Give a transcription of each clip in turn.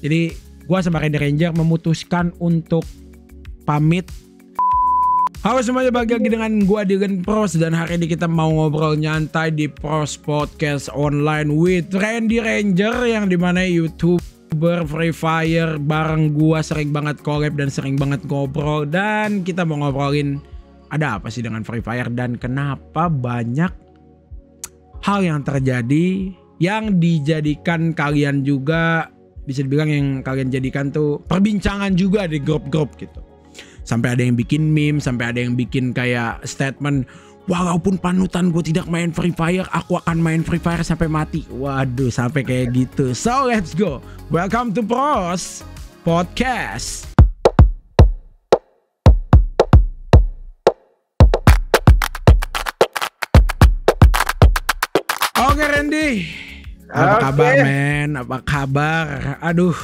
Jadi gue sama Randy Ranger memutuskan untuk pamit. Halo semuanya, balik lagi dengan gue Dylan Pros. Dan hari ini kita mau ngobrol nyantai di Pros Podcast Online with Randy Ranger, yang dimana YouTuber Free Fire bareng gue sering banget collab dan sering banget ngobrol. Dan kita mau ngobrolin ada apa sih dengan Free Fire dan kenapa banyak hal yang terjadi yang dijadikan kalian juga, bisa dibilang yang kalian jadikan tuh perbincangan juga di grup-grup gitu. Sampai ada yang bikin meme, sampai ada yang bikin kayak statement, walaupun panutan gue tidak main Free Fire, aku akan main Free Fire sampai mati. Waduh, sampai kayak gitu. So let's go. Welcome to Pros Podcast. Oke Randy, apa kabar men? Apa kabar? Aduh,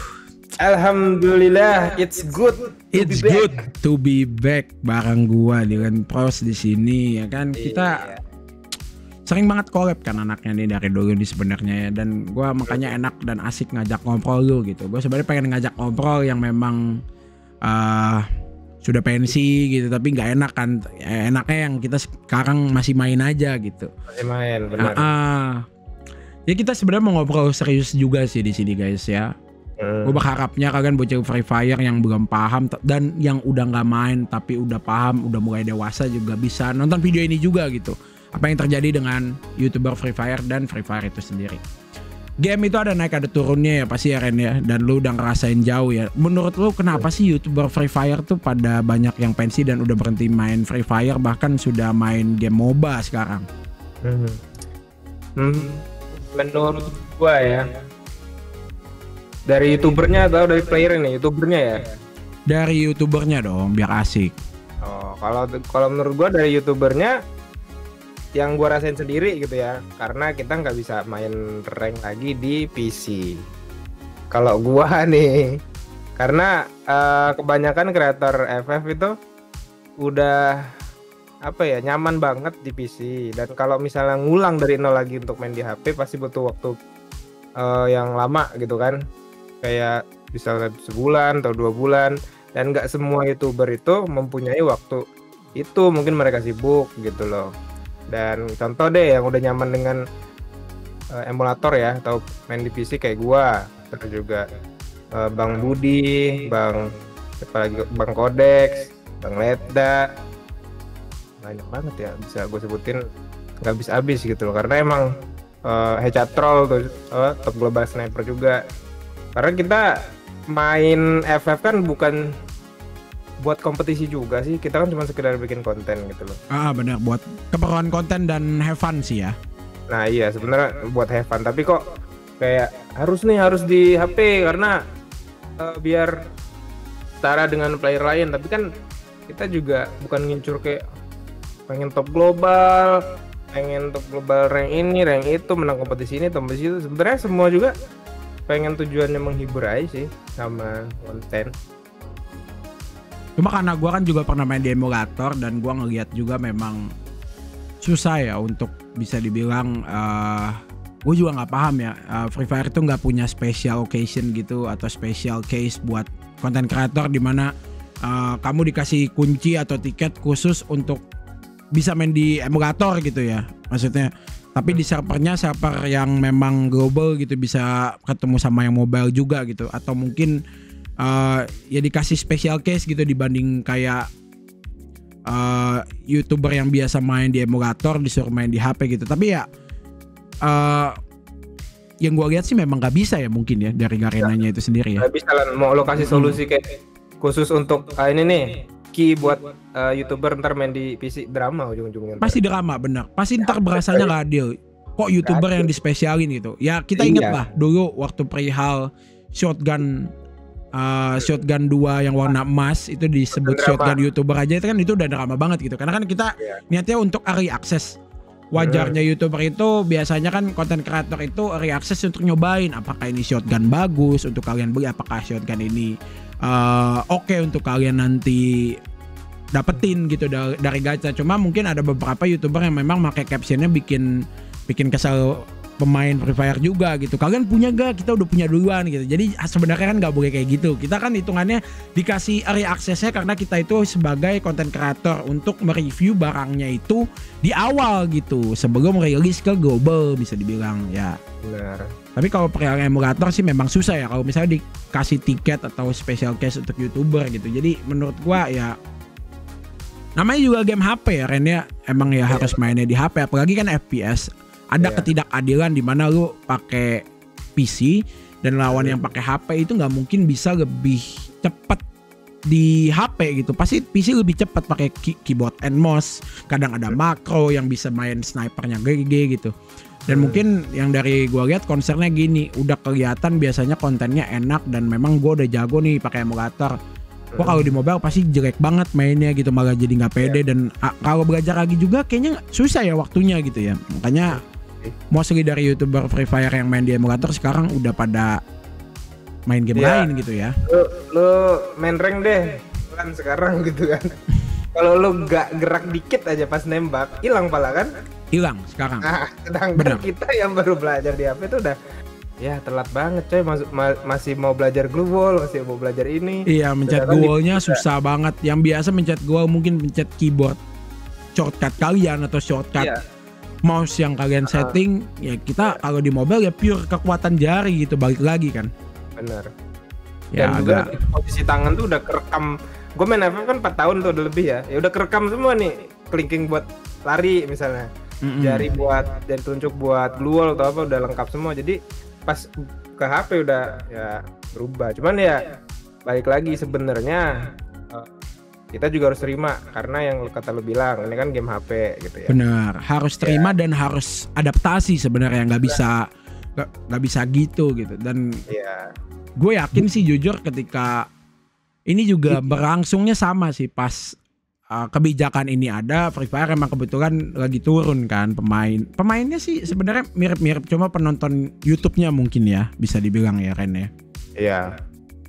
alhamdulillah, it's good. It's good to be back bareng gua dengan Pros di sini, ya kan? Kita sering banget collab kan anaknya nih dari dulu nih sebenarnya ya, dan gua makanya enak dan asik ngajak ngobrol lu gitu. Gua sebenarnya pengen ngajak ngobrol yang memang sudah pensi gitu, tapi nggak enak kan? Enaknya yang kita sekarang masih main aja gitu. Masih main, benar. Ya kita sebenarnya mau ngobrol serius juga sih di sini guys ya. Gue berharapnya kalian bocah Free Fire yang belum paham dan yang udah nggak main tapi udah paham, udah mulai dewasa juga bisa nonton video ini juga gitu. Apa yang terjadi dengan YouTuber Free Fire dan Free Fire itu sendiri. Game itu ada naik ada turunnya ya pasti ya Ren ya. Dan lu udah ngerasain jauh ya. Menurut lu kenapa sih YouTuber Free Fire tuh pada banyak yang pensi dan udah berhenti main Free Fire, bahkan sudah main game MOBA sekarang? Menurut gua ya, dari YouTubernya atau dari player ini? YouTubernya ya? Dari YouTubernya dong, biar asik. Oh, kalau menurut gua dari YouTubernya, yang gua rasain sendiri gitu ya, karena kita nggak bisa main rank lagi di PC. Kalau gua nih, karena kebanyakan kreator FF itu udah nyaman banget di PC, dan kalau misalnya ngulang dari nol lagi untuk main di HP pasti butuh waktu yang lama gitu kan, kayak bisa sebulan atau 2 bulan, dan nggak semua YouTuber itu mempunyai waktu itu, mungkin mereka sibuk gitu loh. Dan contoh deh yang udah nyaman dengan emulator ya atau main di PC kayak gua, terus juga Bang Budi, Bang Kodex, Bang Leda, banyak banget ya, bisa gue sebutin nggak habis gitu loh, karena emang Hecatrol tuh top global sniper juga. Karena kita main FF kan bukan buat kompetisi juga sih, kita kan cuma sekedar bikin konten gitu loh. Benar, buat keperluan konten dan have fun sih ya. Nah iya, sebenarnya buat have fun, tapi kok kayak harus di HP karena biar setara dengan player lain. Tapi kan kita juga bukan ngincur kayak pengen top global rank ini, rank itu, menang kompetisi ini, kompetisi itu. Sebenarnya semua juga pengen tujuannya menghibur aja sih sama konten. Cuma karena gue kan juga pernah main di emulator dan gue ngeliat juga memang susah ya untuk bisa dibilang, gue juga nggak paham ya, Free Fire itu nggak punya special occasion gitu atau special case buat konten kreator dimana kamu dikasih kunci atau tiket khusus untuk bisa main di emulator gitu ya maksudnya. Tapi di server yang memang global gitu, bisa ketemu sama yang mobile juga gitu, atau mungkin ya dikasih special case gitu dibanding kayak YouTuber yang biasa main di emulator disuruh main di HP gitu. Tapi ya yang gue lihat sih memang nggak bisa ya, mungkin ya dari Garenanya itu sendiri ya. Nggak bisa lah, mau lo kasih solusi kayak khusus untuk ini nih key buat YouTuber ntar main di PC, drama ujung-ujungnya. Pasti drama, bener. Pasti ntar berasanya nggak adil. Kok YouTuber yang dispesialin gitu? Ya kita ingat lah dulu waktu perihal shotgun 2 yang warna emas itu disebut shotgun YouTuber aja, itu kan itu udah drama banget gitu. Karena kan kita niatnya untuk early access. Wajarnya YouTuber itu biasanya kan konten kreator itu early access untuk nyobain apakah ini shotgun bagus untuk kalian beli, apakah shotgun ini oke untuk kalian nanti dapetin gitu dari gacha. Cuma mungkin ada beberapa YouTuber yang memang pakai captionnya bikin kesel pemain Free Fire juga gitu. Kalian punya gak? Kita udah punya duluan gitu. Jadi sebenarnya kan nggak boleh kayak gitu. Kita kan hitungannya dikasih early access-nya karena kita itu sebagai content creator untuk mereview barangnya itu di awal gitu sebelum rilis ke global bisa dibilang ya. Benar. Tapi kalau perihal emulator sih memang susah ya kalau misalnya dikasih tiket atau special case untuk YouTuber gitu. Jadi menurut gua ya namanya juga game HP ya Ren ya. Emang ya harus mainnya di HP apalagi kan FPS. Ada ketidakadilan di mana lu pakai PC dan lawan yang pakai HP itu nggak mungkin bisa lebih cepat di HP gitu. Pasti PC lebih cepat pakai keyboard and mouse. Kadang ada makro yang bisa main snipernya GG gitu. Dan mungkin yang dari gua lihat konsernya gini, udah kelihatan biasanya kontennya enak dan memang gua udah jago nih pakai emulator. Gua kalau di mobile pasti jelek banget mainnya gitu, malah jadi nggak pede dan kalau belajar lagi juga kayaknya susah ya waktunya gitu ya. Makanya mostly dari YouTuber Free Fire yang main di emulator sekarang udah pada main game lain gitu ya. Lu main rank deh kan sekarang gitu kan. Kalau lu gak gerak dikit aja pas nembak, hilang pala kan? Hilang sekarang. Sedangkan kita yang baru belajar di HP itu udah ya telat banget coy, masih mau belajar glue wall, masih mau belajar ini. Iya, mencet glue wall-nya susah banget. Yang biasa mencet glue wall mungkin mencet keyboard shortcut kalian atau shortcut mouse yang kalian setting. Ya kita kalau di mobile ya pure kekuatan jari gitu, balik lagi kan. Bener. Ya, dan juga posisi tangan tuh udah kerekam. Gue main FF kan 4 tahun tuh udah lebih ya. Ya udah kerekam semua nih. Clicking buat lari misalnya. Jari telunjuk buat glue wall atau apa udah lengkap semua. Jadi pas ke HP udah ya berubah. Cuman ya balik lagi sebenarnya kita juga harus terima karena yang kata lu bilang ini kan game HP gitu ya. Benar, harus terima dan harus adaptasi sebenarnya, nggak bisa gitu dan gue yakin sih jujur ketika ini juga berlangsungnya sama sih pas kebijakan ini ada. Free Fire emang kebetulan lagi turun kan pemainnya sih sebenarnya mirip-mirip, cuma penonton YouTube-nya mungkin ya bisa dibilang ya Ren ya. Iya.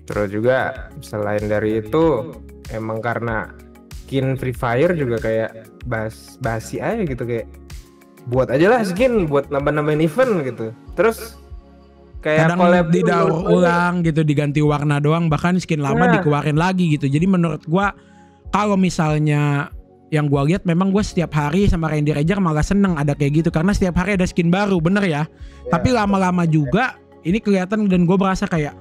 Terus juga selain dari itu emang karena skin Free Fire juga kayak basi aja gitu, kayak buat aja lah skin buat nambah-nambahin event gitu. Terus kayak kadang didaur ulang gitu, diganti warna doang, bahkan skin lama dikeluarin lagi gitu. Jadi menurut gua kalau misalnya yang gua lihat memang gua setiap hari sama Randy Ranger malah seneng ada kayak gitu karena setiap hari ada skin baru, bener ya. Tapi lama-lama juga ini kelihatan dan gua merasa kayak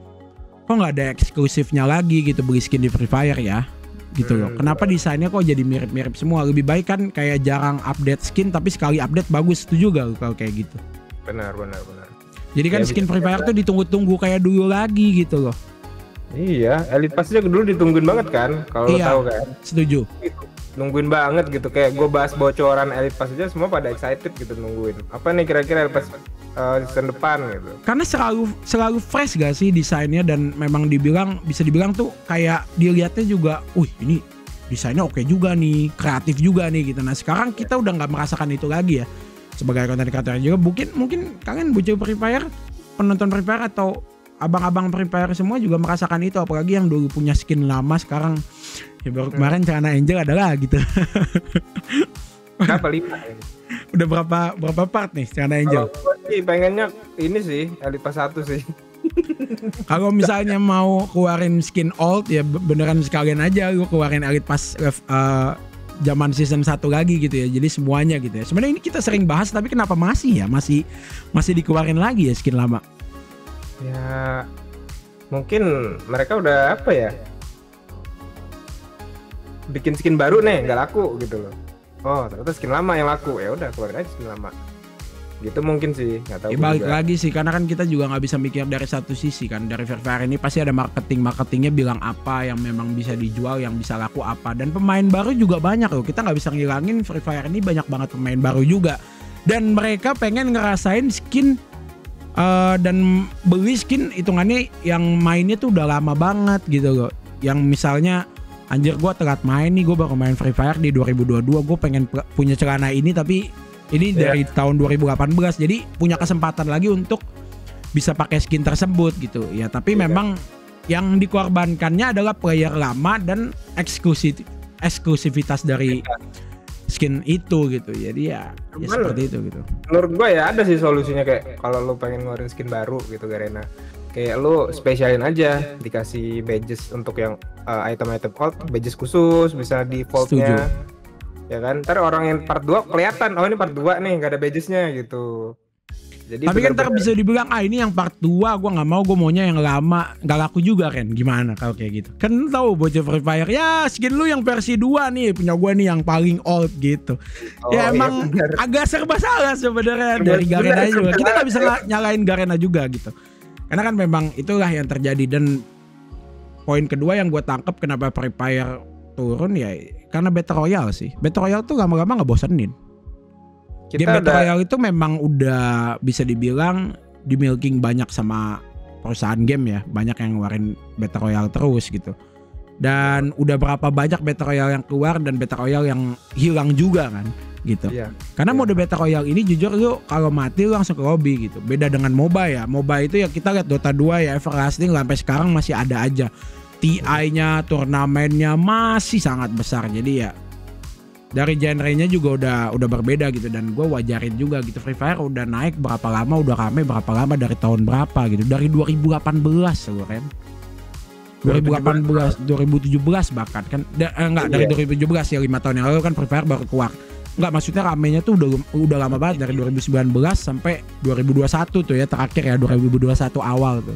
kok nggak ada eksklusifnya lagi gitu beli skin di Free Fire ya gitu loh. Kenapa desainnya kok jadi mirip-mirip semua? Lebih baik kan kayak jarang update skin tapi sekali update bagus. Setuju gak kalau kayak gitu? Benar. Jadi kan skin Free Fire tuh ditunggu-tunggu kayak dulu lagi gitu loh. Iya, Elite Pass aja dulu ditungguin banget kan, kalau lo tahu kan. Setuju. Nungguin banget gitu, kayak gue bahas bocoran Elite Pass aja semua pada excited gitu nungguin. Apa nih kira-kira Elite Pass season depan gitu. Karena selalu fresh gak sih desainnya dan memang bisa dibilang tuh kayak dilihatnya juga, ini desainnya oke juga nih, kreatif juga nih gitu. Nah sekarang kita udah nggak merasakan itu lagi ya. Sebagai content creator juga mungkin kalian bocil Free Fire, penonton Free Fire atau abang-abang Free Fire semua juga merasakan itu, apalagi yang dulu punya skin lama sekarang ya baru kemarin celana Angel adalah gitu. Berapa 5 ini? Udah berapa part nih celana Angel? Kalau sih pengennya ini sih Elite Pass 1 sih. Kalau misalnya mau keluarin skin old ya beneran sekalian aja lu keluarin Elite Pass zaman season 1 lagi gitu ya. Jadi semuanya gitu ya. Sebenarnya ini kita sering bahas tapi kenapa masih dikeluarin lagi ya skin lama? Ya mungkin mereka udah apa ya, bikin skin baru nih nggak laku gitu loh. Oh ternyata skin lama yang laku, ya udah keluarin aja skin lama gitu mungkin sih, nggak tahu. Balik lagi sih karena kan kita juga nggak bisa mikir dari satu sisi kan. Dari Free Fire ini pasti ada marketingnya bilang apa yang memang bisa dijual, yang bisa laku apa, dan pemain baru juga banyak loh. Kita nggak bisa ngilangin Free Fire ini banyak banget pemain baru juga dan mereka pengen ngerasain skin dan beli skin hitungannya yang mainnya tuh udah lama banget gitu loh. Yang misalnya anjir gue telat main nih, gue baru main Free Fire di 2022, gue pengen punya celana ini tapi ini dari tahun 2018, jadi punya kesempatan lagi untuk bisa pakai skin tersebut gitu ya. Tapi memang yang dikorbankannya adalah player lama dan eksklusivitas dari skin itu gitu. Jadi ya seperti itu gitu. Menurut gue ya ada sih solusinya, kayak kalau lu pengen ngeluarin skin baru gitu Garena, kayak lu spesialin aja, dikasih badges untuk yang item-item gold, badges khusus bisa di vault-nya. Ya kan, ntar orang yang part 2 kelihatan, oh ini part 2 nih gak ada badgesnya gitu. Jadi tapi kan ntar bisa dibilang ini yang part 2 gue nggak mau, gue maunya yang lama, nggak laku juga kan, gimana kalau kayak gitu kan? Tahu bocah Free Fire ya skin lu yang versi 2 nih, punya gue nih yang paling old gitu. Ya emang agak serba salah sebenarnya dari Garena juga. Kita nggak bisa nyalain Garena juga gitu, karena kan memang itulah yang terjadi. Dan poin kedua yang gue tangkap kenapa Free Fire turun ya karena Battle Royale sih. Battle Royale tuh lama-lama ngebosenin. Game Battle Royale itu memang udah bisa dibilang di milking banyak sama perusahaan game ya, banyak yang ngeluarin Battle Royale terus gitu. Dan udah berapa banyak Battle Royale yang keluar dan Battle Royale yang hilang juga kan gitu. Karena mode Battle Royale ini jujur lu kalau mati lu langsung ke lobby gitu. Beda dengan MOBA ya. MOBA itu ya kita lihat Dota 2 ya, Everlasting sampai sekarang masih ada aja. TI-nya, turnamennya masih sangat besar. Jadi ya dari genre-nya juga udah berbeda gitu, dan gue wajarin juga gitu. Free Fire udah naik berapa lama, udah rame berapa lama, dari tahun berapa gitu, dari 2018 gue kan, 2018 2017 bahkan kan dari 2017 ya, 5 tahun yang lalu kan Free Fire baru keluar. Enggak, maksudnya ramenya tuh udah lama banget, dari 2019 sampai 2021 tuh ya, terakhir ya 2021 awal tuh.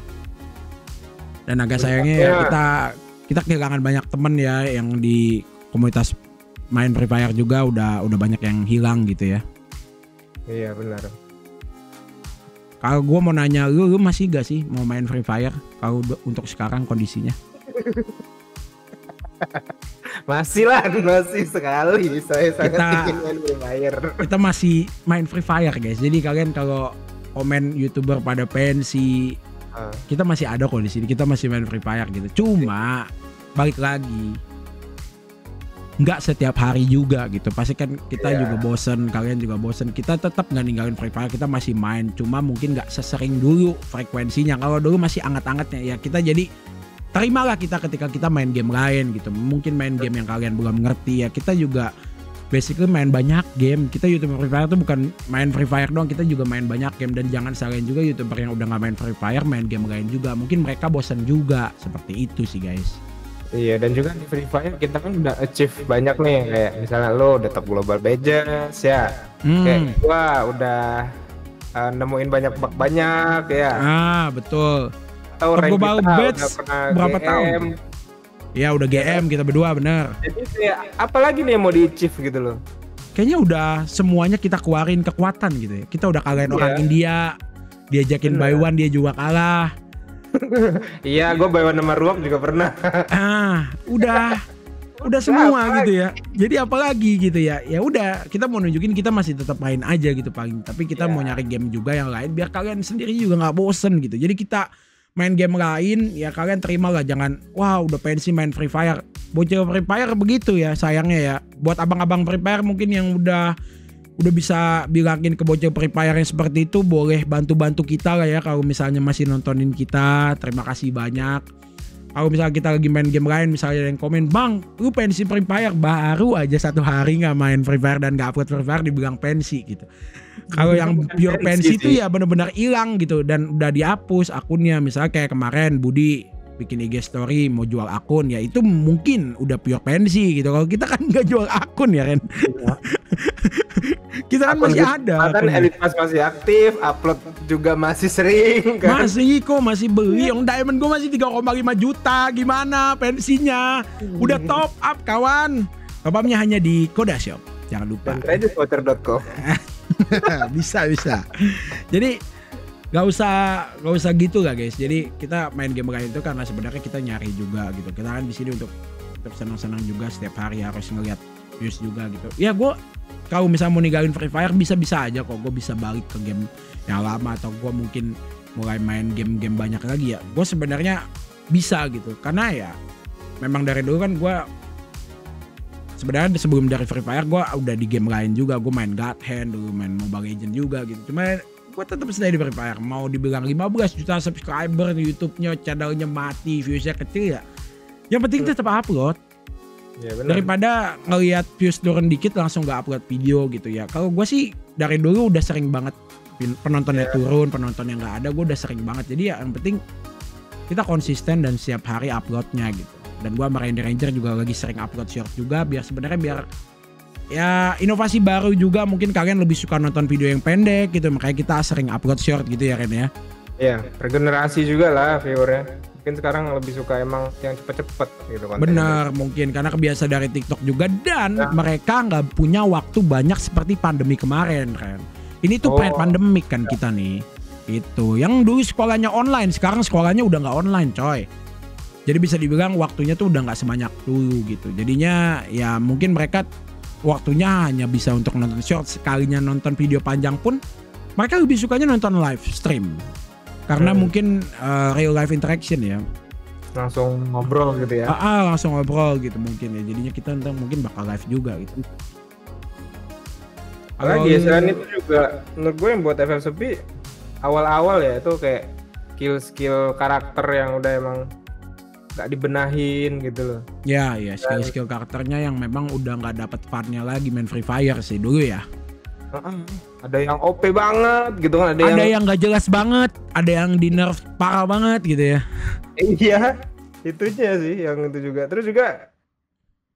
Dan agak sayangnya ya kita kehilangan banyak temen ya yang di komunitas main Free Fire juga, udah banyak yang hilang gitu ya. Iya benar. Kalau gue mau nanya lu masih gak sih mau main Free Fire kalau untuk sekarang kondisinya? Masih lah, masih sekali. Saya sangat ingin main Free Fire. Kita masih main Free Fire guys. Jadi kalian kalau komen YouTuber pada pensi, kita masih ada kok di sini. Kita masih main Free Fire gitu. Cuma balik lagi, nggak setiap hari juga gitu, pasti kan kita juga bosen, kalian juga bosen. Kita tetap nggak ninggalin Free Fire, kita masih main, cuma mungkin nggak sesering dulu frekuensinya. Kalau dulu masih anget-angetnya ya, kita jadi terimalah kita ketika kita main game lain gitu. Mungkin main game yang kalian belum ngerti ya, kita juga basically main banyak game. Kita YouTuber Free Fire tuh bukan main Free Fire doang, kita juga main banyak game. Dan jangan salahin juga YouTuber yang udah nggak main Free Fire, main game lain juga, mungkin mereka bosen juga. Seperti itu sih guys. Iya, dan juga di Free Fire kita kan udah achieve banyak nih, kayak misalnya lo udah top global badges ya, kayak gua udah nemuin banyak ya. Betul. Top global badge berapa tahun? Ya udah GM kita berdua, bener. Jadi kayak apalagi nih yang mau di achieve gitu loh. Kayaknya udah semuanya kita keluarin kekuatan gitu ya. Kita udah kalahin orang India, diajakin buy one dia juga kalah. Iya, gue buy one sama Ruok juga pernah. Udah semua gitu ya. Jadi apalagi gitu ya. Ya udah, kita mau nunjukin kita masih tetap main aja gitu paling. Tapi kita mau nyari game juga yang lain biar kalian sendiri juga nggak bosen gitu. Jadi kita main game lain ya, kalian terima lah, jangan wah udah pensi main Free Fire. Bocil Free Fire begitu ya sayangnya ya. Buat abang-abang Free Fire mungkin yang udah bisa bilangin ke bocil Free Fire yang seperti itu, boleh bantu-bantu kita lah ya kalau misalnya masih nontonin kita. Terima kasih banyak. Kalau misalnya kita lagi main game lain, misalnya yang komen, "Bang, lu pensi Free Fire," baru aja 1 hari nggak main Free Fire dan nggak upload Free Fire dibilang pensi gitu. Kalau yang pure pensi itu ya benar-benar hilang gitu dan udah dihapus akunnya. Misalnya kayak kemarin Budi bikin IG story mau jual akun, ya itu mungkin udah pure pensi gitu. Kalau kita kan nggak jual akun ya kan. Kita kan masih ada. Kan Elite Pass masih aktif, upload juga masih sering kan. Masih beli. Yang diamond gue masih 3,5 juta. Gimana pensinya? Udah top up kawan. Top upnya hanya di Koda Shop. Jangan lupa. Dan creditwatcher.com. bisa. Jadi Gak usah gitu lah guys. Jadi kita main game lain itu karena sebenarnya kita nyari juga gitu. Kita kan di sini untuk senang-senang juga, setiap hari harus ngeliat views juga gitu. Ya gue kalau misalnya mau ninggalin Free Fire bisa aja kok. Gue bisa balik ke game yang lama, atau gue mungkin mulai main game-game banyak lagi ya. Gue sebenarnya bisa gitu. Karena ya memang dari dulu kan gue sebenarnya sebelum dari Free Fire gue udah di game lain juga. Gue main God Hand dulu, main Mobile Legends juga gitu. Cuma gue tetap stay di Free Fire. Mau dibilang 15 juta subscriber di YouTube-nya, channelnya mati, viewsnya kecil ya, yang penting tetap upload. Ya, benar. Daripada ngelihat views turun dikit langsung nggak upload video gitu ya. Kalau gue sih dari dulu udah sering banget penontonnya turun, penonton yang nggak ada, gue udah sering banget. Jadi ya yang penting kita konsisten dan setiap hari uploadnya gitu. Dan gue sama Randy Ranger juga lagi sering upload short juga biar ya inovasi baru juga. Mungkin kalian lebih suka nonton video yang pendek gitu, makanya kita sering upload short gitu ya Ren ya. Iya, regenerasi juga lah viewernya. Mungkin sekarang lebih suka emang yang cepet-cepet gitu kontennya. Bener, mungkin karena kebiasa dari TikTok juga dan mereka nggak punya waktu banyak seperti pandemi kemarin kan. Ini tuh pre-pandemic kan kita nih. Itu yang dulu sekolahnya online, sekarang sekolahnya udah nggak online coy. Jadi bisa dibilang waktunya tuh udah nggak sebanyak dulu gitu. Jadinya ya mungkin mereka waktunya hanya bisa untuk nonton short. Sekalinya nonton video panjang pun mereka lebih sukanya nonton live stream. Karena mungkin real life interaction ya. Langsung ngobrol gitu ya. Langsung ngobrol gitu mungkin ya. Jadinya kita ntar mungkin bakal live juga gitu. Apalagi ya, selain itu juga menurut gue yang buat FF Sepi awal-awal ya itu kayak skill karakter yang udah emang gak dibenahin gitu loh. Ya skill karakternya yang memang udah gak dapet partnya lagi main Free Fire sih dulu ya. Ada yang OP banget gitu kan, ada yang gak jelas banget, ada yang di nerf parah banget gitu ya. Iya, itunya sih yang itu juga. Terus juga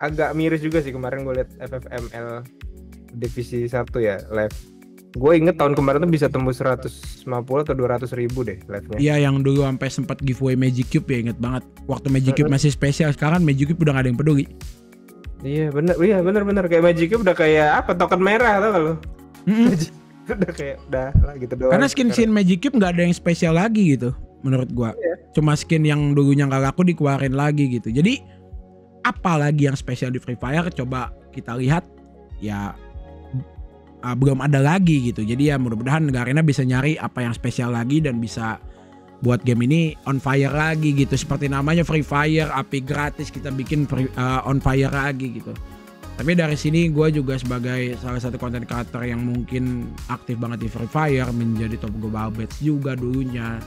agak miris juga sih kemarin gue liat FFML divisi 1 ya live. Gue inget tahun kemarin tuh bisa tembus 150 atau 200 ribu deh live-nya. Iya, yang dulu sampai sempat giveaway Magic Cube ya, inget banget. Waktu Magic Cube masih spesial, sekarang Magic Cube udah gak ada yang peduli. Iya bener kayak Magic Cube udah kayak apa, token merah tau gak lo? Udah kayak udah lah gitu doang. Karena skin Magic Cube nggak ada yang spesial lagi gitu menurut gua. Cuma skin yang dulunya nggak laku dikeluarin lagi gitu. Jadi apa lagi yang spesial di Free Fire? Coba kita lihat ya, belum ada lagi gitu. Jadi ya mudah-mudahan Garena bisa nyari apa yang spesial lagi dan bisa buat game ini on fire lagi gitu. Seperti namanya Free Fire, api gratis kita bikin on fire lagi gitu. Tapi dari sini gue juga sebagai salah satu konten creator yang mungkin aktif banget di Free Fire, menjadi top global batch juga dulunya.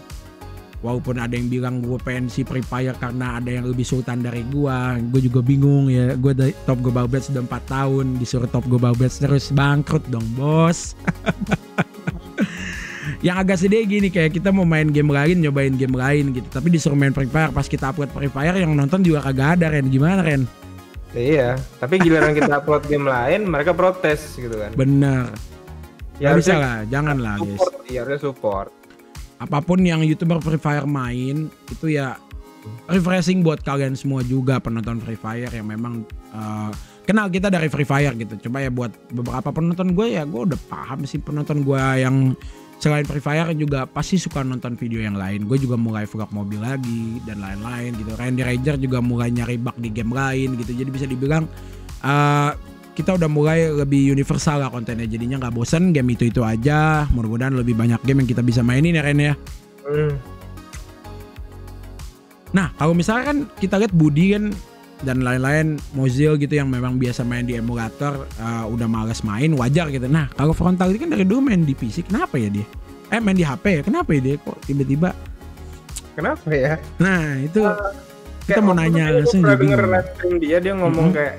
Walaupun ada yang bilang gue pensi Free Fire karena ada yang lebih sultan dari gue juga bingung ya. Gue dari top global batch udah 4 tahun, disuruh top global batch terus, bangkrut dong bos. Yang agak sedih gini, kayak kita mau main game lain, nyobain game lain gitu, tapi disuruh main Free Fire. Pas kita upload Free Fire yang nonton juga kagak ada. Ren, gimana Ren? Iya, tapi giliran kita upload game lain mereka protes gitu kan. Bener. Ya bisa lah, jangan lah guys. Iya, harusnya support. Apapun yang YouTuber Free Fire main itu ya refreshing buat kalian semua juga penonton Free Fire yang memang kenal kita dari Free Fire gitu. Coba ya buat beberapa penonton gue ya, gue udah paham sih penonton gue yang selain Free Fire juga pasti suka nonton video yang lain. Gue juga mulai vlog mobil lagi dan lain-lain gitu. Randy Ranger juga mulai nyari bug di game lain gitu. Jadi bisa dibilang kita udah mulai lebih universal lah kontennya. Jadinya gak bosen game itu aja. Mudah-mudahan lebih banyak game yang kita bisa mainin ya Ren ya. Nah kalau misalnya kan kita lihat Budi kan dan lain-lain, Mozil gitu yang memang biasa main di emulator udah males main, wajar gitu. Nah kalau Frontal kan dari dulu main di PC, kenapa ya dia? Main di HP ya, kenapa ya dia kok tiba-tiba? Kenapa ya? Nah itu kita mau nanya langsung. Gue pernah denger live stream dia ngomong kayak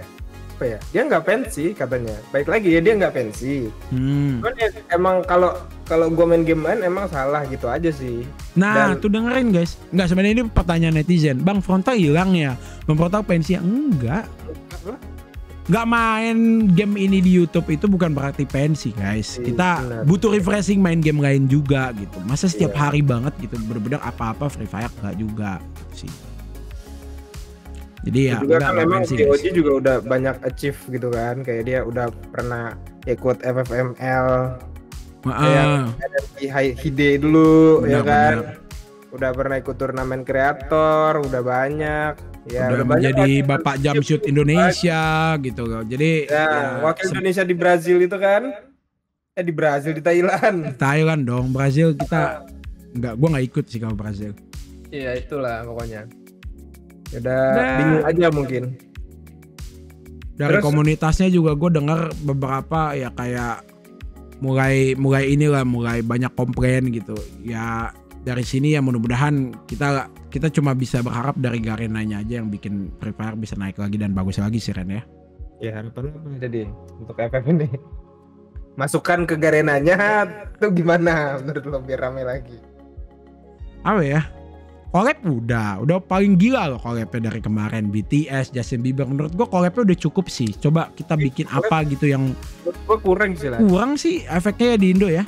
apa ya? Dia nggak pensi katanya. Baik lagi ya, dia nggak pensi. Cuman ya, emang kalau gue main game lain emang salah gitu aja sih. Nah tuh dengerin guys. Nggak, sebenarnya ini pertanyaan netizen. Bang Frontal hilang ya? Bang Frontal pensi ya? Enggak. Nggak main game ini di YouTube itu bukan berarti pensi guys. Kita butuh refreshing main game lain juga gitu. Masa setiap hari banget gitu bener-bener apa-apa Free Fire nggak juga gitu sih. Jadi ya juga kan memang COG juga udah banyak achieve gitu kan. Kayak dia udah pernah ikut FFML. Kayak Hide dulu ya kan. Udah pernah ikut turnamen kreator, udah banyak. Ya, udah menjadi Bapak Jamshoot Indonesia gitu loh. Jadi ya, wakil Indonesia di Brazil itu kan. Di Brazil, di Thailand. Thailand dong, Brazil kita gua nggak ikut sih kalau Brazil. Iya itulah pokoknya. Udah bingung aja mungkin. Dari komunitasnya juga gue dengar beberapa ya kayak mulai banyak komplain gitu. Ya dari sini ya mudah-mudahan kita cuma bisa berharap dari Garenanya aja yang bikin Free Fire bisa naik lagi dan bagus lagi sih Ren ya. Ya harapan apa jadi untuk FF ini? Masukan ke Garenanya tuh gimana menurut lo biar rame lagi? Apa ya? Collab udah paling gila loh collabnya dari kemarin. BTS, Justin Bieber, menurut gua collabnya udah cukup sih. Coba kita bikin apa gitu yang menurut gua kurang sih lah. Kurang sih efeknya ya di Indo ya.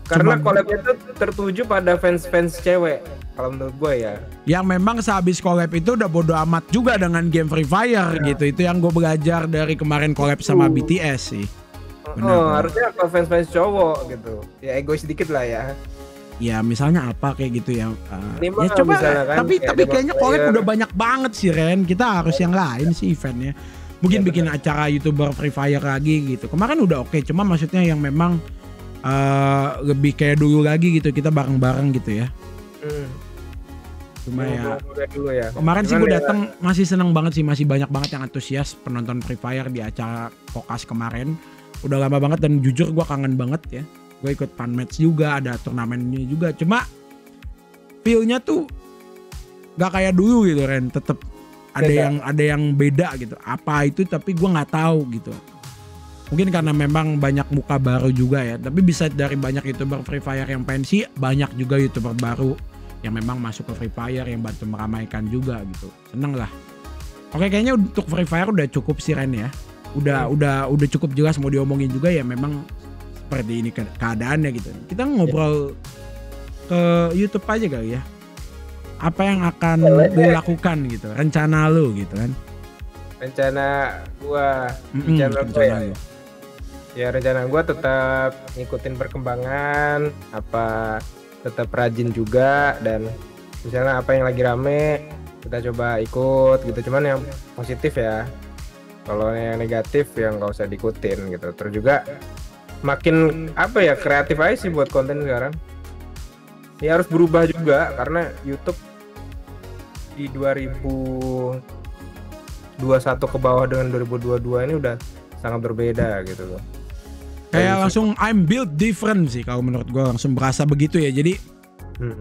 Karena collabnya itu tertuju pada fans-fans cewek kalau menurut gue ya. Yang memang sehabis collab itu udah bodo amat juga dengan game Free Fire gitu. Itu yang gue belajar dari kemarin collab sama BTS sih. Harusnya kalau fans-fans cowok gitu. Ya egois sedikit lah ya. Ya misalnya apa kayak gitu ya. Ya coba kan, tapi kayaknya collab udah banyak banget sih Ren. Kita harus yang lain sih eventnya. Mungkin bikin acara YouTuber Free Fire lagi gitu. Kemarin udah oke, cuma maksudnya yang memang lebih kayak dulu lagi gitu, kita bareng-bareng gitu ya. Cuma ya dulu ya. Kemarin sih gue datang masih seneng banget sih, masih banyak banget yang antusias penonton Free Fire di acara Kokas kemarin. Udah lama banget dan jujur gue kangen banget ya. Gue ikut fan match juga, ada turnamennya juga. Cuma feel-nya tuh gak kayak dulu gitu Ren, tetep ada yang beda gitu. Apa itu tapi gue nggak tahu gitu. Mungkin karena memang banyak muka baru juga ya. Tapi bisa dari banyak YouTuber Free Fire yang pensi, banyak juga YouTuber baru yang memang masuk ke Free Fire yang bantu meramaikan juga gitu. Seneng lah. Oke, kayaknya untuk Free Fire udah cukup sih Ren ya. Udah cukup jelas mau diomongin juga ya, memang seperti ini keadaannya gitu. Kita ngobrol ke YouTube aja kali ya. Apa yang akan lu lakukan gitu, rencana lu gitu kan? Rencana gua, ya rencana gua tetap ngikutin perkembangan, tetap rajin juga, dan misalnya apa yang lagi rame kita coba ikut gitu. Cuman yang positif ya, kalau yang negatif yang nggak usah diikutin gitu. Terus juga makin kreatif aja sih buat konten sekarang. Ya harus berubah juga karena YouTube di 2021 ke bawah dengan 2022 ini udah sangat berbeda gitu loh. Kayak langsung I'm built different sih kalau menurut gue, langsung berasa begitu ya. Jadi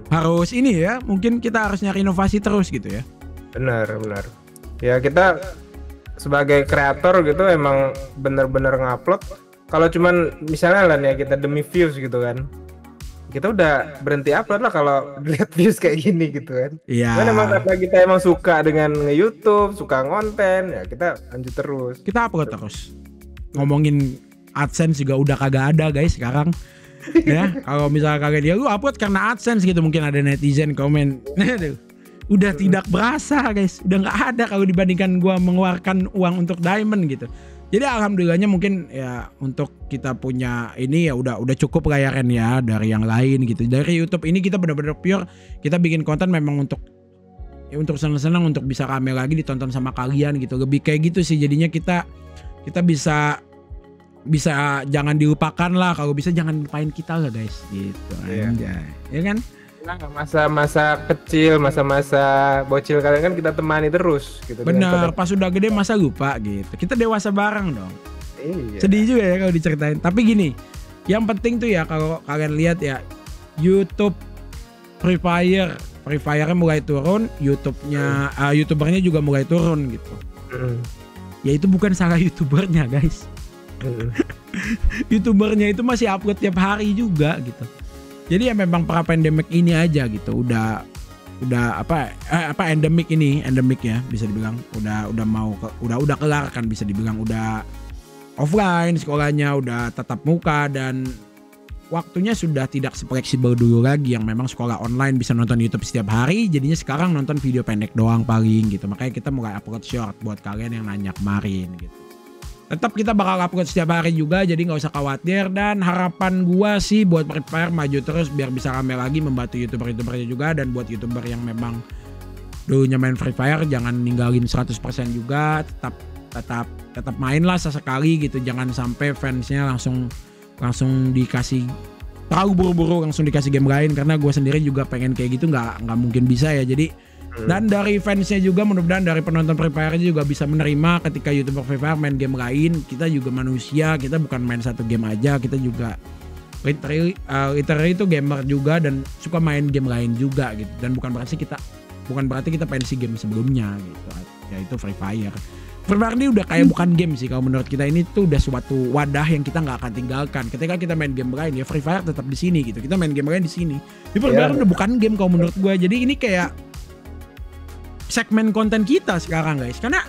harus ini ya, mungkin kita harus nyari inovasi terus gitu ya. Benar. Ya kita sebagai kreator gitu emang bener-bener ngupload. Kalau cuman misalnya lah ya kita demi views gitu kan, kita udah berhenti upload lah kalau lihat views kayak gini gitu kan. Iya. Kan emang karena kita emang suka dengan nge-YouTube, suka konten, ya kita lanjut terus. Kita upload terus. Ngomongin AdSense juga udah kagak ada guys sekarang. Ya, kalau misalnya kagak dia lu upload karena AdSense gitu, mungkin ada netizen komen. Udah tidak berasa guys, udah nggak ada kalau dibandingkan gua mengeluarkan uang untuk diamond gitu. Jadi alhamdulillahnya mungkin ya untuk kita punya ini ya udah cukup lah ya Ren ya dari yang lain gitu. Dari YouTube ini kita benar-benar pure, kita bikin konten memang untuk senang-senang, untuk bisa rame lagi ditonton sama kalian gitu. Lebih kayak gitu sih, jadinya kita bisa jangan dilupakan lah, kalau bisa jangan lupain kita lah guys gitu. Anjay. Ya kan? Nah, masa-masa kecil, masa-masa bocil kalian kan kita temani terus gitu. Bener, pas udah gede masa lupa gitu. Kita dewasa bareng dong. Iya. Sedih juga ya kalau diceritain. Tapi gini, yang penting tuh ya kalau kalian lihat ya, YouTube Free Fire-nya mulai turun, YouTube-nya YouTubernya juga mulai turun gitu. Ya itu bukan salah YouTubernya guys. YouTubernya itu masih upload tiap hari juga gitu. Jadi ya memang para pandemic ini aja gitu, udah endemik ya bisa dibilang, udah kelar kan bisa dibilang, udah offline sekolahnya, udah tatap muka, dan waktunya sudah tidak sefleksibel dulu lagi yang memang sekolah online bisa nonton YouTube setiap hari. Jadinya sekarang nonton video pendek doang paling gitu. Makanya kita mulai upload short buat kalian yang nanya kemarin gitu. Tetap kita bakal upload setiap hari juga, jadi nggak usah khawatir. Dan harapan gua sih buat Free Fire maju terus biar bisa rame lagi, membantu YouTuber-YouTubernya juga. Dan buat YouTuber yang memang dulunya main Free Fire jangan ninggalin 100% juga, tetap main lah sesekali gitu. Jangan sampai fansnya langsung dikasih terlalu buru-buru langsung dikasih game lain, karena gue sendiri juga pengen kayak gitu, nggak mungkin bisa ya. Jadi dan dari fansnya juga, mudah-mudahan dari penonton Free Fire juga bisa menerima ketika YouTuber Free Fire main game lain. Kita juga manusia, kita bukan main satu game aja, kita juga literally itu gamer juga dan suka main game lain juga gitu. Dan bukan berarti kita pensi game sebelumnya gitu. Yaitu Free Fire. Free Fire ini udah kayak bukan game sih kalau menurut kita, ini tuh udah suatu wadah yang kita nggak akan tinggalkan. Ketika kita main game lain ya Free Fire tetap di sini gitu. Kita main game lain di sini. Di Free Fire udah bukan game kalau menurut gue. Jadi ini kayak segmen konten kita sekarang guys. Karena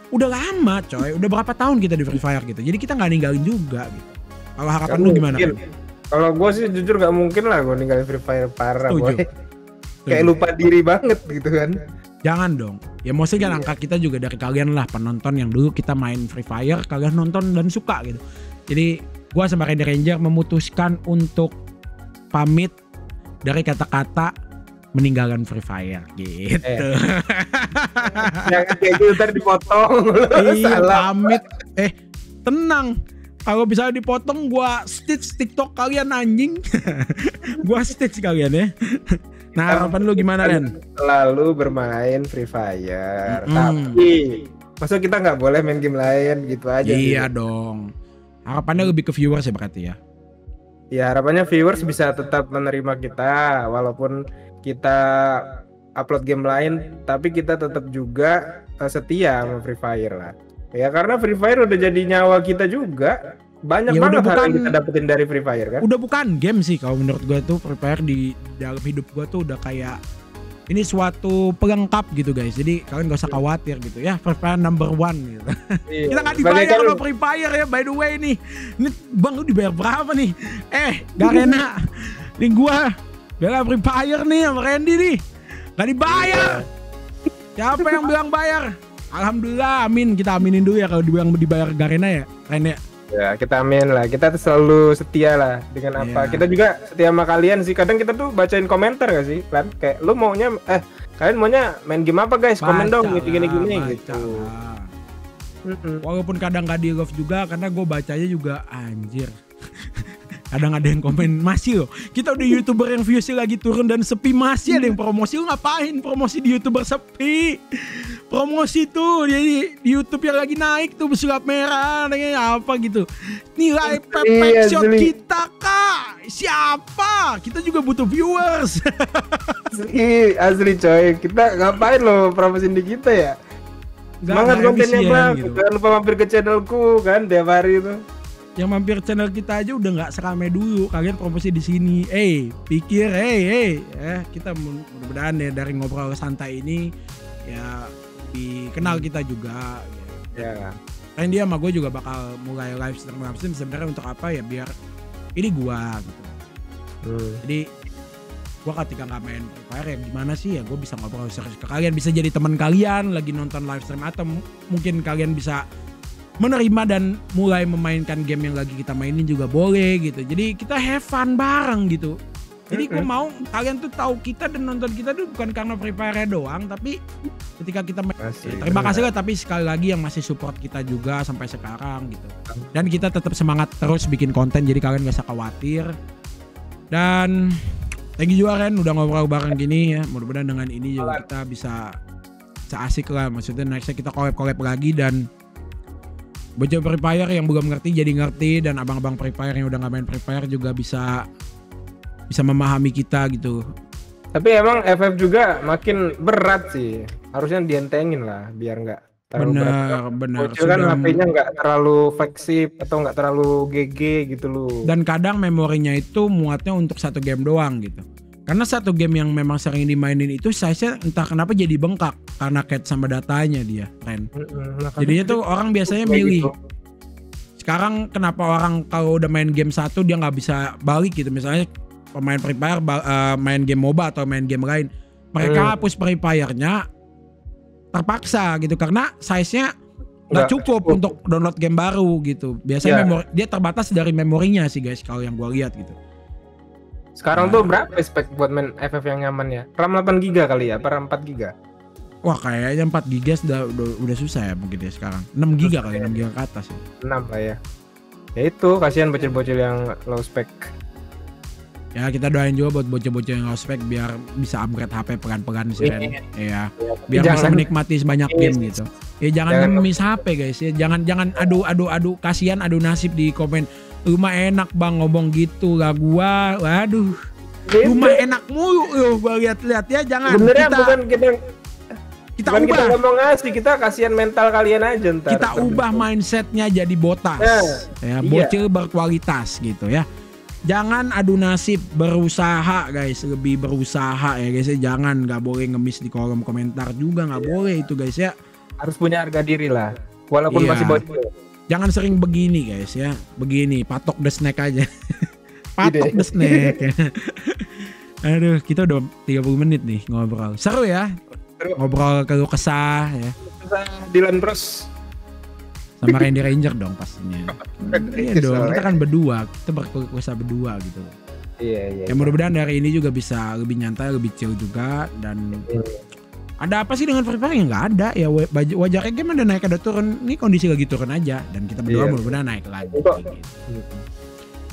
udah lama coy. Udah berapa tahun kita di Free Fire gitu. Jadi kita nggak ninggalin juga gitu. Kalau harapan lu gimana? Kalau gue sih jujur gak mungkin lah gue ninggalin Free Fire, parah boy. Kayak lupa diri banget gitu kan. Jangan dong. Ya maksudnya kan angka kita juga dari kalian lah penonton yang dulu kita main Free Fire, kalian nonton dan suka gitu. Jadi gue sama Red Ranger memutuskan untuk pamit dari kata-kata meninggalkan Free Fire gitu. Jangan kayak gitu ntar dipotong. Iya pamit. Tenang. Kalau bisa dipotong gua stitch TikTok kalian anjing. Gua stitch kalian ya. Nah harapan lu gimana Ren? Lalu bermain Free Fire. Tapi maksud kita nggak boleh main game lain gitu aja. Iya gitu. dong. Harapannya lebih ke viewers ya berarti ya. Ya harapannya viewers bisa tetap menerima kita walaupun kita upload game lain, tapi kita tetap juga setia sama Free Fire lah. Ya karena Free Fire udah jadi nyawa kita juga. Banyak banget hal yang kita dapetin dari Free Fire kan. Udah bukan game sih kalau menurut gue tuh. Free Fire di dalam hidup gue tuh udah kayak ini suatu pelengkap gitu guys. Jadi kalian gak usah khawatir gitu ya. Free Fire number 1 gitu. Iya. Kita gak dibayar sama Free Fire ya by the way nih. Ini bang lu dibayar berapa nih? Garena. Ini gua bela Free Fire nih sama Randy nih. Gak dibayar. Siapa yang bilang bayar? Alhamdulillah, amin. Kita aminin dulu ya kalau dibayar Garena ya, Ren ya. Ya kita amin lah. Kita selalu setia lah dengan apa. Kita juga setia sama kalian sih. Kadang kita tuh bacain komentar gak sih, Lan? Kayak lu maunya kalian maunya main game apa guys? Komen dong gini gitu. Walaupun kadang gak di love juga karena gue bacanya juga anjir. Kadang ada yang komen masih loh. Kita udah YouTuber yang viewsnya lagi turun dan sepi masih ada yang promosi. Lu ngapain promosi di YouTuber sepi? Promosi tuh jadi di YouTube yang lagi naik tuh bersulap merah apa gitu. Nilai perfect shot kita kak. Siapa? Kita juga butuh viewers. Asli coy. Kita ngapain loh promosiin di kita ya? Semangat kontennya bang. Gitu. Jangan lupa mampir ke channelku kan tiap hari itu. Yang mampir channel kita aja udah nggak seramai dulu. Kalian promosi di sini. Pikir, kita mudah-mudahan ya dari ngobrol santai ini ya dikenal kita juga. Ya. Kan dia sama gue juga bakal mulai live stream sebenarnya untuk apa ya biar ini gua gitu. Jadi gua ketika nggak main Free Fire ya gimana sih ya gue bisa ngobrol serius ke kalian, bisa jadi teman kalian lagi nonton live stream atau mungkin kalian bisa menerima dan mulai memainkan game yang lagi kita mainin juga boleh gitu. Jadi kita have fun bareng gitu. Jadi gue mau kalian tuh tahu kita dan nonton kita tuh bukan karena Free Fire doang, tapi ketika kita terima kasih lah, tapi sekali lagi yang masih support kita juga sampai sekarang gitu. Dan kita tetap semangat terus bikin konten, jadi kalian gak usah khawatir. Dan thank you juga Ren udah ngobrol bareng gini ya. Mudah-mudahan dengan ini juga kita bisa asik lah. Maksudnya nextnya kita collab lagi dan bocah Free Fire yang belum ngerti jadi ngerti, dan abang-abang Free Fire yang udah gak main Free Fire juga bisa memahami kita gitu. Tapi emang FF juga makin berat sih. Harusnya dientengin lah biar nggak terlalu bener. Bocil kan HP-nya nggak terlalu flagship atau nggak terlalu GG gitu loh. Dan kadang memorinya itu muatnya untuk satu game doang gitu. Karena satu game yang memang sering dimainin itu size-nya entah kenapa jadi bengkak karena cat sama datanya dia, Ren. Jadinya tuh orang biasanya milih. Gitu. Sekarang kenapa orang kalau udah main game satu dia nggak bisa balik gitu. Misalnya pemain Free Fire main game MOBA atau main game lain, mereka hapus Free Fire-nya terpaksa gitu karena size-nya nggak cukup untuk download game baru gitu. Biasanya dia terbatas dari memorinya sih guys kalau yang gua lihat gitu. Sekarang tuh berapa spek buat main FF yang nyaman ya? RAM 8GB kali ya, apa RAM 4GB? Wah kayaknya 4GB udah susah ya mungkin ya sekarang. 6GB kali, 6GB ke atas ya. 6 lah ya. Ya itu kasihan bocil-bocil yang low spec. Ya kita doain juga buat bocil-bocil yang low spec biar bisa upgrade HP pelan-pelan sih Ren. Ya. Biar bisa menikmati sebanyak game gitu. Ya jangan miss HP guys ya. Jangan adu kasihan adu nasib di komen. Rumah enak bang ngomong gitu lah gua. Waduh. Rumah enak mulu gua lihat-lihat ya, jangan. Sebenarnya kita, bukan kita ubah. Kita nggak mau ngasih, kita kasihan mental kalian aja ntar. Kita ubah mindsetnya jadi botas. Ya, bocil berkualitas gitu ya. Jangan adu nasib, berusaha guys, lebih berusaha ya guys ya. Jangan, nggak boleh ngemis di kolom komentar juga, nggak boleh itu guys ya. Harus punya harga diri lah, walaupun masih bocil. Jangan sering begini guys ya, begini patok the snack aja. Patok the snack. Aduh, kita udah 30 menit nih ngobrol. Seru ya, ngobrol keluh kesah ya. Dylan Bros. Sama Randy Ranger dong pastinya. Iya dong, kita kan berdua, kita berkeluh kesah berdua gitu. Iya. Ya mudah-mudahan dari ini juga bisa lebih nyantai, lebih chill juga. Dan ada apa sih dengan Free Fire? Ya nggak ada. Ya wajarnya game ada naik ada turun. Ini kondisi lagi turun aja. Dan kita berdua mudah-mudahan naik lagi. Gitu.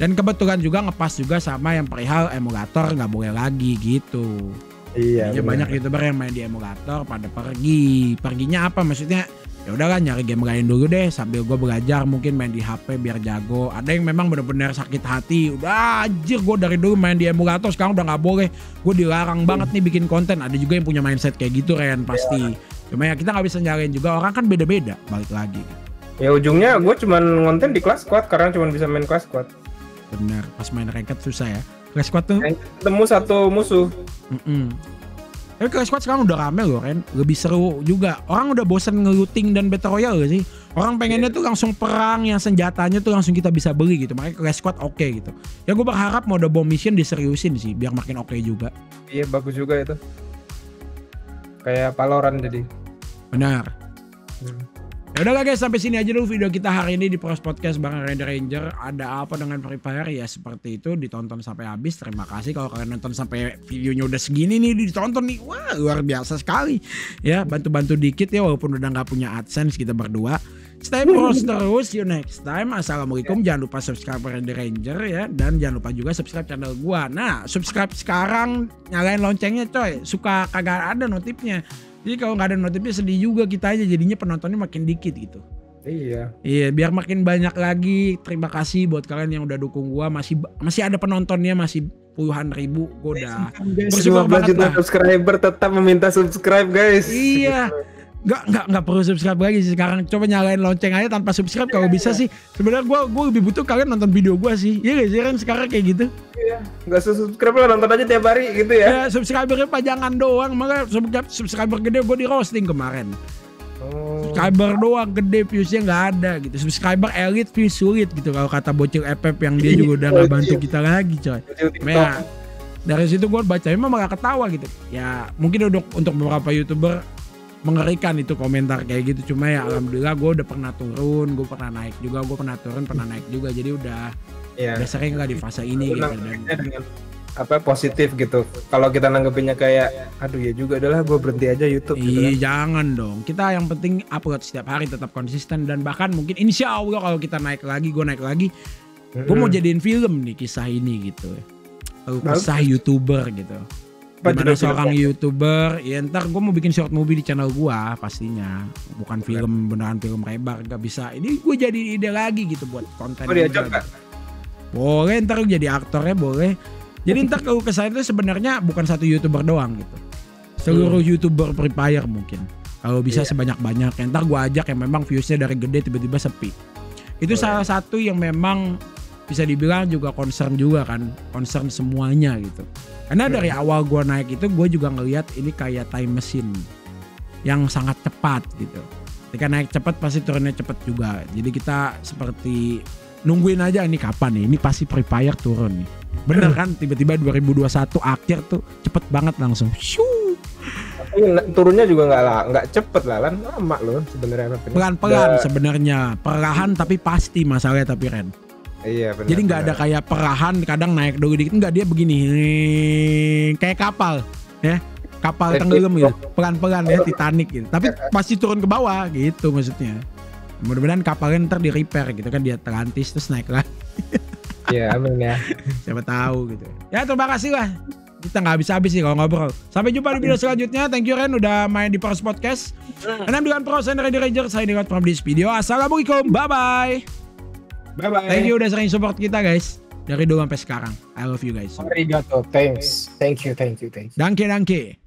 Dan kebetulan juga ngepas juga sama yang perihal emulator nggak boleh lagi gitu. Iya. Banyak YouTuber yang main di emulator pada pergi. Perginya apa maksudnya? Ya udahlah nyari game lain dulu deh sambil gue belajar mungkin main di HP biar jago. Ada yang memang benar-benar sakit hati. Udah anjir gue dari dulu main di emulator sekarang udah nggak boleh. Gue dilarang banget nih bikin konten. Ada juga yang punya mindset kayak gitu Ren pasti. Cuma ya kita nggak bisa nyalain juga, orang kan beda-beda balik lagi. Ya ujungnya gue cuman ngonten di Clash Squad karena cuman bisa main Clash Squad. Bener, pas main ranked susah ya. Clash Squad tuh ketemu satu musuh. Tapi Clash Squad sekarang udah rame loh Ren, lebih seru juga. Orang udah bosan nge-looting dan Battle Royale gak sih? Orang pengennya tuh langsung perang yang senjatanya tuh langsung kita bisa beli gitu. Makanya Clash Squad oke gitu. Ya gue berharap mode bomb mission diseriusin sih biar makin oke juga. Iya bagus juga itu. Kayak Valorant jadi. Benar. Ya udah guys, sampai sini aja dulu video kita hari ini di Pros Podcast bareng Randy Ranger. Ada apa dengan Free Fire ya seperti itu, ditonton sampai habis. Terima kasih kalau kalian nonton sampai videonya udah segini nih ditonton nih. Wah, luar biasa sekali. Ya, bantu-bantu dikit ya walaupun udah nggak punya AdSense kita berdua. Stay pros terus, see you next time. Assalamualaikum, jangan lupa subscribe Randy Ranger ya, dan jangan lupa juga subscribe channel gua. Nah, subscribe sekarang, nyalain loncengnya coy. Suka kagak ada notifnya. Jadi kalau nggak ada notifnya sedih juga kita aja, jadinya penontonnya makin dikit gitu. Iya, biar makin banyak lagi. Terima kasih buat kalian yang udah dukung gua. Masih ada penontonnya, masih puluhan ribu. Gua udah bersyukur banget lah. Subscriber tetap meminta subscribe guys. Iya. Nggak perlu subscribe lagi sih sekarang. Coba nyalain lonceng aja tanpa subscribe kalau bisa sih. Sebenarnya gua lebih butuh kalian nonton video gua sih. Iya guys, kan sekarang kayak gitu. Iya, nggak subscribe lah, nonton aja tiap hari gitu ya. Ya subscribernya pajangan doang, makanya subscriber gede gue di roasting kemarin. Subscriber doang gede, viewsnya nggak ada gitu. Subscriber elite views sulit gitu kalau kata bocil FF yang dia juga udah nggak bantu kita lagi coy. Ya, dari situ gue baca emang malah ketawa gitu. Ya mungkin untuk beberapa YouTuber mengerikan itu komentar kayak gitu, cuma ya alhamdulillah gue udah pernah turun, gue pernah naik juga, gue pernah turun, pernah naik juga, jadi udah sering lah di fase ini gitu. Dan apa positif gitu. Kalau kita nanggepinnya kayak aduh ya juga adalah gue berhenti aja YouTube gitu kan. Jangan dong, kita yang penting upload setiap hari, tetap konsisten, dan bahkan mungkin insya Allah kalau kita naik lagi, gue naik lagi, gue mau jadiin film nih kisah ini gitu, kisah YouTuber gitu. Gimana seorang YouTuber, ya ntar gue mau bikin short movie di channel gue pastinya, bukan film beneran film lebar, gak bisa. Ini gue jadi ide lagi gitu buat konten. Diajak, boleh, ntar jadi aktornya boleh. Jadi ntar kalau ke saya itu sebenarnya bukan satu YouTuber doang gitu, seluruh YouTuber Free Fire mungkin. Kalau bisa sebanyak-banyak, ntar gue ajak yang memang viewsnya dari gede tiba-tiba sepi. Itu salah satu yang memang bisa dibilang juga concern juga kan, concern semuanya gitu. Karena dari awal gue naik itu gue juga ngelihat ini kayak time machine yang sangat cepat gitu. Ketika naik cepat pasti turunnya cepat juga. Jadi kita seperti nungguin aja ini kapan nih, ini pasti Free Fire turun nih. Bener kan, tiba-tiba 2021 akhir tuh cepet banget langsung. Shoo. Tapi turunnya juga nggak cepet lah, lama loh sebenarnya. Pelan-pelan sebenarnya, perlahan tapi pasti masalahnya tapi Ren. Iya benar. Jadi nggak ada kayak perahan kadang naik dulu dikit, nggak, dia begini kayak kapal ya, kapal tenggelam gitu, pelan-pelan ya, Titanic gitu. Tapi pasti turun ke bawah gitu maksudnya. Mudah-mudahan kapalnya ntar di repair gitu kan, dia Atlantis terus naik lagi. Iya amin ya. Siapa tahu gitu. Ya terima kasih lah. Kita nggak habis-habis sih kalau ngobrol. Sampai jumpa di video selanjutnya. Thank you Ren udah main di Pros Podcast. And I'm Dylan Pros and Randy Ranger. Saya Dylan from this video. Assalamualaikum. Bye bye. Bye bye. Thank you udah sering support kita guys. Dari dulu sampai sekarang. I love you guys. Arigato. Thanks. Thank you. Danke.